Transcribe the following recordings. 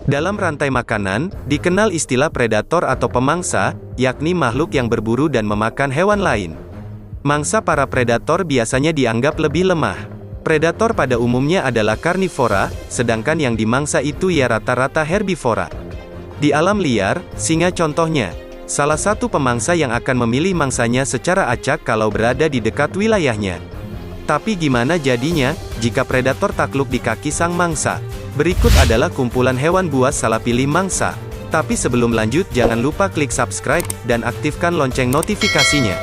Dalam rantai makanan, dikenal istilah predator atau pemangsa, yakni makhluk yang berburu dan memakan hewan lain. Mangsa para predator biasanya dianggap lebih lemah. Predator pada umumnya adalah karnivora, sedangkan yang dimangsa itu ya rata-rata herbivora. Di alam liar, singa contohnya, salah satu pemangsa yang akan memilih mangsanya secara acak kalau berada di dekat wilayahnya. Tapi gimana jadinya, jika predator takluk di kaki sang mangsa? Berikut adalah kumpulan hewan buas salah pilih mangsa. Tapi sebelum lanjut jangan lupa klik subscribe, dan aktifkan lonceng notifikasinya.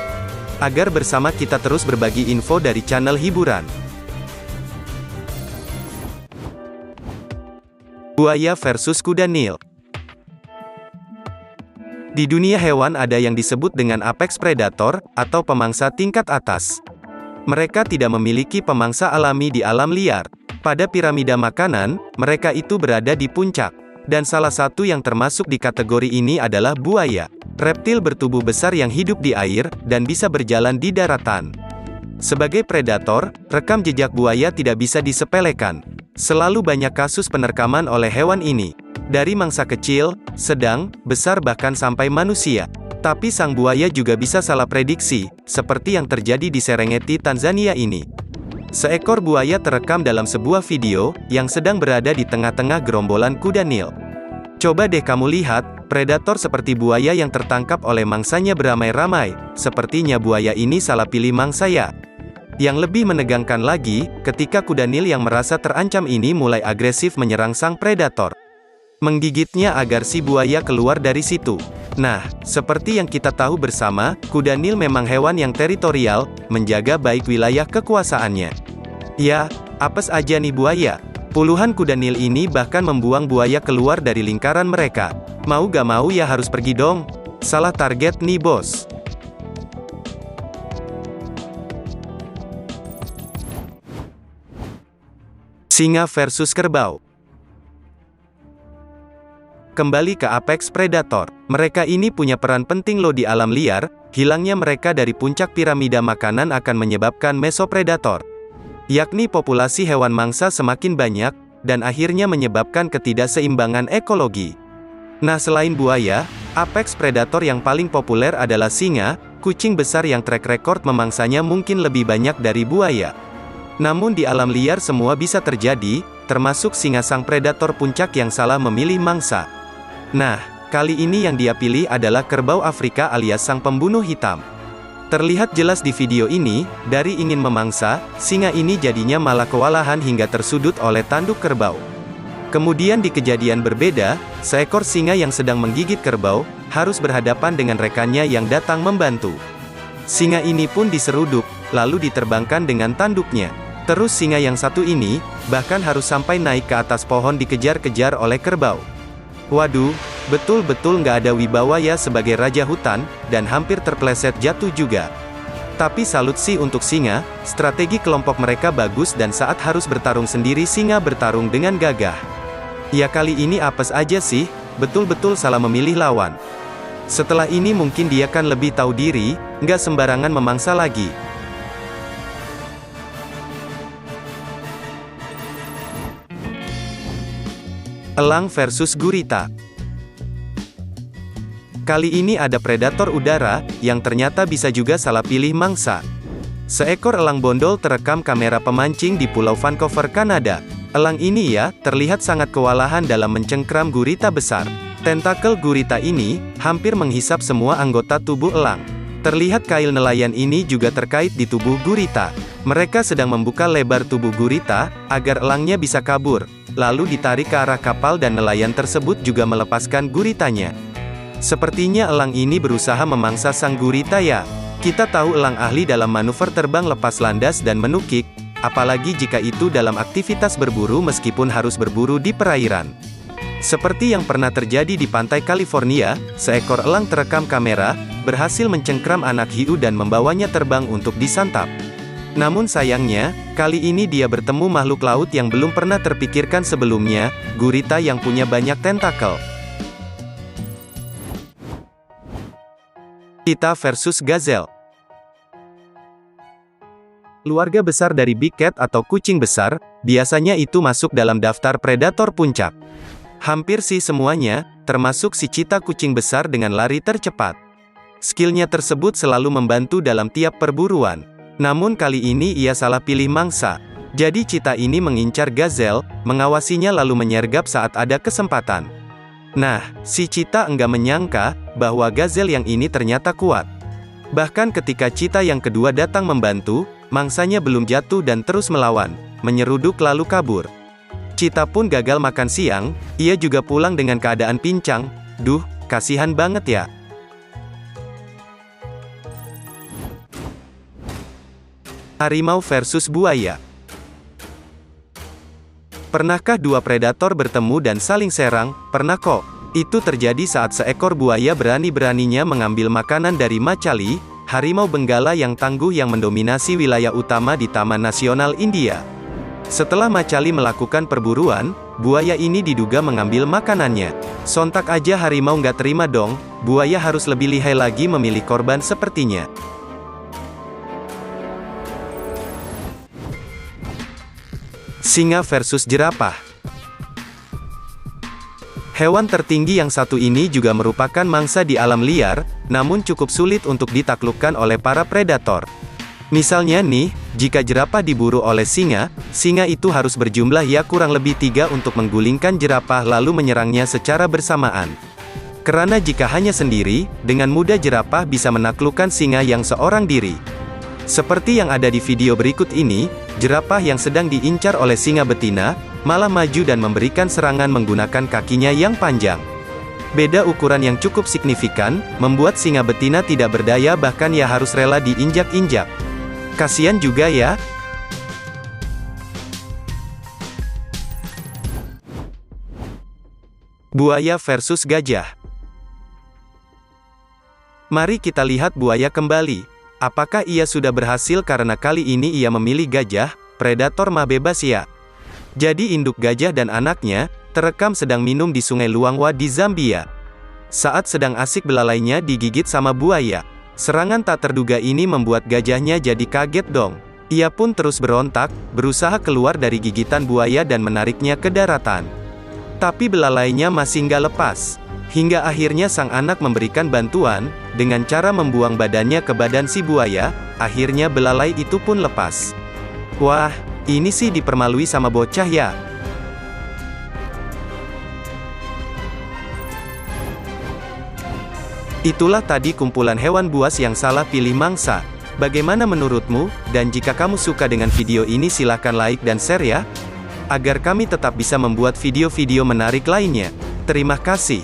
Agar bersama kita terus berbagi info dari channel hiburan. Buaya versus kuda Nil. Di dunia hewan ada yang disebut dengan apex predator, atau pemangsa tingkat atas. Mereka tidak memiliki pemangsa alami di alam liar. Pada piramida makanan, mereka itu berada di puncak. Dan salah satu yang termasuk di kategori ini adalah buaya. Reptil bertubuh besar yang hidup di air, dan bisa berjalan di daratan. Sebagai predator, rekam jejak buaya tidak bisa disepelekan. Selalu banyak kasus penerkaman oleh hewan ini. Dari mangsa kecil, sedang, besar bahkan sampai manusia. Tapi sang buaya juga bisa salah prediksi, seperti yang terjadi di Serengeti, Tanzania ini. Seekor buaya terekam dalam sebuah video, yang sedang berada di tengah-tengah gerombolan kuda Nil. Coba deh kamu lihat, predator seperti buaya yang tertangkap oleh mangsanya beramai-ramai, sepertinya buaya ini salah pilih mangsa ya. Yang lebih menegangkan lagi, ketika kuda Nil yang merasa terancam ini mulai agresif menyerang sang predator. Menggigitnya agar si buaya keluar dari situ. Nah, seperti yang kita tahu bersama, kuda Nil memang hewan yang teritorial, menjaga baik wilayah kekuasaannya. Ya, apes aja nih buaya. Puluhan kuda Nil ini bahkan membuang buaya keluar dari lingkaran mereka. Mau gak mau ya harus pergi dong. Salah target nih bos. Singa versus kerbau. Kembali ke apex predator. Mereka ini punya peran penting loh di alam liar. Hilangnya mereka dari puncak piramida makanan akan menyebabkan mesopredator, yakni populasi hewan mangsa semakin banyak, dan akhirnya menyebabkan ketidakseimbangan ekologi. Nah, selain buaya, apex predator yang paling populer adalah singa, kucing besar yang track record memangsanya mungkin lebih banyak dari buaya. Namun di alam liar semua bisa terjadi, termasuk singa sang predator puncak yang salah memilih mangsa. Nah, kali ini yang dia pilih adalah kerbau Afrika alias sang pembunuh hitam. Terlihat jelas di video ini, dari ingin memangsa, singa ini jadinya malah kewalahan hingga tersudut oleh tanduk kerbau. Kemudian di kejadian berbeda, seekor singa yang sedang menggigit kerbau, harus berhadapan dengan rekannya yang datang membantu. Singa ini pun diseruduk, lalu diterbangkan dengan tanduknya. Terus singa yang satu ini, bahkan harus sampai naik ke atas pohon dikejar-kejar oleh kerbau. Waduh, betul-betul nggak ada wibawa ya sebagai raja hutan, dan hampir terpeleset jatuh juga. Tapi salut sih untuk singa, strategi kelompok mereka bagus dan saat harus bertarung sendiri singa bertarung dengan gagah. Ya kali ini apes aja sih, betul-betul salah memilih lawan. Setelah ini mungkin dia kan lebih tahu diri, nggak sembarangan memangsa lagi. Elang versus gurita. Kali ini ada predator udara, yang ternyata bisa juga salah pilih mangsa. Seekor elang bondol terekam kamera pemancing di Pulau Vancouver, Kanada. Elang ini ya, terlihat sangat kewalahan dalam mencengkram gurita besar. Tentakel gurita ini, hampir menghisap semua anggota tubuh elang. Terlihat kail nelayan ini juga terkait di tubuh gurita. Mereka sedang membuka lebar tubuh gurita, agar elangnya bisa kabur. Lalu ditarik ke arah kapal dan nelayan tersebut juga melepaskan guritanya. Sepertinya elang ini berusaha memangsa sang gurita ya. Kita tahu elang ahli dalam manuver terbang lepas landas dan menukik, apalagi jika itu dalam aktivitas berburu meskipun harus berburu di perairan. Seperti yang pernah terjadi di pantai California, seekor elang terekam kamera, berhasil mencengkram anak hiu dan membawanya terbang untuk disantap. Namun sayangnya, kali ini dia bertemu makhluk laut yang belum pernah terpikirkan sebelumnya, gurita yang punya banyak tentakel. Cheetah versus gazelle. Keluarga besar dari big cat atau kucing besar, biasanya itu masuk dalam daftar predator puncak. Hampir sih semuanya, termasuk si Cheetah kucing besar dengan lari tercepat. Skillnya tersebut selalu membantu dalam tiap perburuan. Namun kali ini ia salah pilih mangsa. Jadi Cheetah ini mengincar Gazelle, mengawasinya lalu menyergap saat ada kesempatan. Nah, si Cheetah enggak menyangka, bahwa Gazelle yang ini ternyata kuat. Bahkan ketika Cheetah yang kedua datang membantu, mangsanya belum jatuh dan terus melawan, menyeruduk lalu kabur. Cheetah pun gagal makan siang, ia juga pulang dengan keadaan pincang. Duh, kasihan banget ya. Harimau versus buaya. Pernahkah dua predator bertemu dan saling serang? Pernah kok. Itu terjadi saat seekor buaya berani-beraninya mengambil makanan dari Machali, harimau benggala yang tangguh yang mendominasi wilayah utama di Taman Nasional India. Setelah Machali melakukan perburuan, buaya ini diduga mengambil makanannya. Sontak aja harimau nggak terima dong, buaya harus lebih lihai lagi memilih korban sepertinya. Singa versus jerapah. Hewan tertinggi yang satu ini juga merupakan mangsa di alam liar, namun cukup sulit untuk ditaklukkan oleh para predator. Misalnya nih, jika jerapah diburu oleh singa, singa itu harus berjumlah ya kurang lebih 3 untuk menggulingkan jerapah lalu menyerangnya secara bersamaan. Karena jika hanya sendiri, dengan mudah jerapah bisa menaklukkan singa yang seorang diri. Seperti yang ada di video berikut ini, jerapah yang sedang diincar oleh singa betina, malah maju dan memberikan serangan menggunakan kakinya yang panjang. Beda ukuran yang cukup signifikan, membuat singa betina tidak berdaya bahkan ia harus rela diinjak-injak. Kasian juga ya. Buaya versus gajah. Mari kita lihat buaya kembali. Apakah ia sudah berhasil karena kali ini ia memilih gajah, predator mah bebas ya. Jadi induk gajah dan anaknya, terekam sedang minum di Sungai Luangwa di Zambia. Saat sedang asik belalainya digigit sama buaya. Serangan tak terduga ini membuat gajahnya jadi kaget dong. Ia pun terus berontak, berusaha keluar dari gigitan buaya dan menariknya ke daratan. Tapi belalainya masih nggak lepas. Hingga akhirnya sang anak memberikan bantuan, dengan cara membuang badannya ke badan si buaya, akhirnya belalai itu pun lepas. Wah, ini sih dipermalui sama bocah ya. Itulah tadi kumpulan hewan buas yang salah pilih mangsa. Bagaimana menurutmu? Dan jika kamu suka dengan video ini silahkan like dan share ya, agar kami tetap bisa membuat video-video menarik lainnya. Terima kasih.